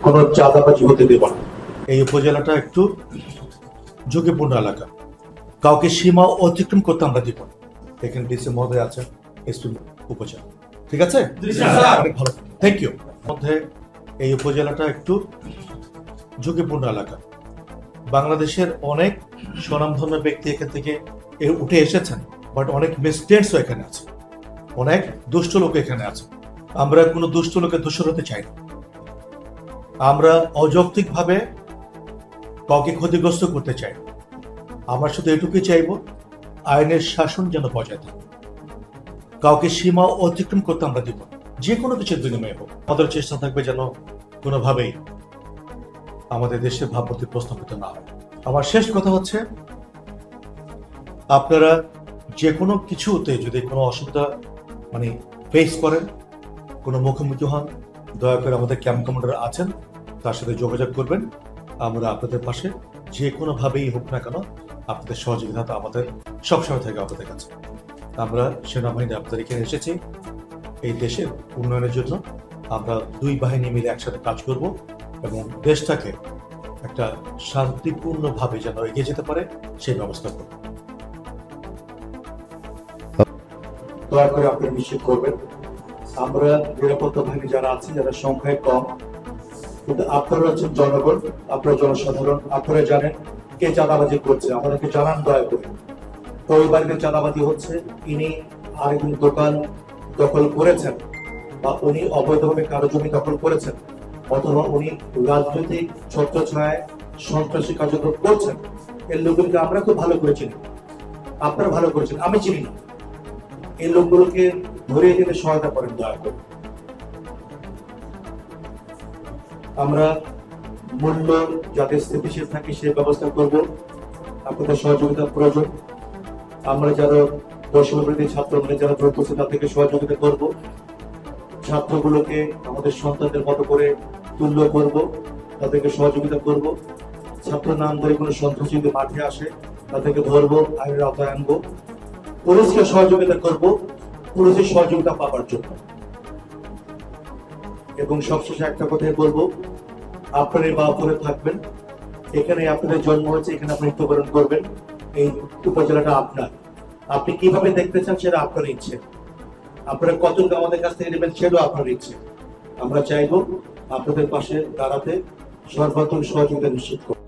কোনো চাঁদাবাজি হতে দেব না। এই উপজেলাটা একটু ঝুঁকিপূর্ণ এলাকা, কাউকে সীমা অতিক্রম করতে আমরা দিব না। এখানে ডিসি মহোদয় আছেন, এসপি উপজেলা, ঠিক আছে, অনেক ভালো, থ্যাংক ইউ। মধ্যে এই উপজেলাটা একটু ঝুঁকিপূর্ণ এলাকা, বাংলাদেশের অনেক স্বনামধন্য ব্যক্তি এখান থেকে উঠে এসেছেন, বাট অনেক মিসটেন্টসও এখানে আছে, অনেক দুষ্ট লোক এখানে আছে। আমরা কোনো দুষ্ট লোকের দোষর হতে চাই না। আমরা অযৌক্তিকভাবে কাউকে ক্ষতিগ্রস্ত করতে চাই না। আমরা শুধু এটুকুই চাইব, আইনের শাসন যেন বজায় থাকে, কাউকে সীমা অতিক্রম করতে আমরা দিব না, যে কোনো কিছুর বিনিময়ে হোক। আমাদের চেষ্টা থাকবে যেন কোনোভাবেই আমাদের দেশের ভাবমূর্তি প্রস্তাবিত না হয়। আমার শেষ কথা হচ্ছে, আপনারা যে কোনো কিছুতে যদি কোনো অসুবিধা ফেস করেন, কোনো মুখোমুখি হন, দয়া করে আমাদের ক্যাম্প কমান্ডার আছেন, তার সাথে যোগাযোগ করবেন। আমরা আপনাদের পাশে যে কোনোভাবেই হোক না কেন, আপনাদের সহযোগিতা আমাদের সবসময় থাকে আপনাদের কাছে। আমরা সেনাবাহিনী আপনাদের এখানে এসেছি এই দেশের উন্নয়নের জন্য। আমরা দুই বাহিনী মিলে একসাথে কাজ করব এবং দেশটাকে একটা শান্তিপূর্ণভাবে যেন এগিয়ে যেতে পারে সেই ব্যবস্থা করব। দয়া করে আপনারা নিশ্চিত করবেন, আমরা নিরাপত্তা বাহিনী যারা আছে, যারা সংখ্যায় কম, কিন্তু আপনারা হচ্ছেন জনগণ, আপনারা জনসাধারণ, আপনারা জানেন কে চাঁদাবাজি করছে, আমাদেরকে জানান দয়া করে। ওই বাড়িতে চাঁদাবাজি হচ্ছে, ইনি আরেকজন দোকান দখল করেছেন, বা উনি অবৈধভাবে কারো জমি দখল করেছেন, অথবা উনি রাজনৈতিক ছত্রছায়ায় সন্ত্রাসী কার্যক্রম করছেন। এই লোকগুলোকে আমরা খুব ভালো করে চিনি, আপনারা ভালো করেছেন, আমি চিনি না। এই লোকগুলোকে ধরিয়ে দিতে সহায়তা করেন দয়া করে। আমরা মূল্য যাতে স্থিতিশীল থাকে সেই ব্যবস্থা করব, আপনাদের সহযোগিতা প্রয়োজন। আমরা যারা বৈষম্যবিরোধী ছাত্র যারা জড়িত আছে তাদেরকে সহযোগিতা করব, ছাত্রগুলোকে আমাদের সন্তানদের মতো করে তুল্য করব, তাদেরকে সহযোগিতা করব। ছাত্র নাম ধরে কোনো সন্ত্রাসী যদি মাঠে আসে তাদেরকে ধরবো, আইনের আওতায় আনবো। পুলিশকে সহযোগিতা করব পুলিশের সহযোগিতা পাওয়ার জন্য। এবং সবশেষে একটা কথাই বলবো, আপনারা বাপুরে থাকবেন, এখানে আপনাদের জন্ম হয়েছে, এখানে আপনি মৃত্যুবরণ করবেন। এই উপজেলাটা আপনার, আপনি কিভাবে দেখতে চান সেটা আপনার ইচ্ছে, আপনারা কতটুকু আমাদের কাছ থেকে নেবেন সেটাও আপনার ইচ্ছে। আমরা চাইবো আপনাদের পাশে দাঁড়াতে, সর্বাত্মক সহযোগিতা নিশ্চিত করতে।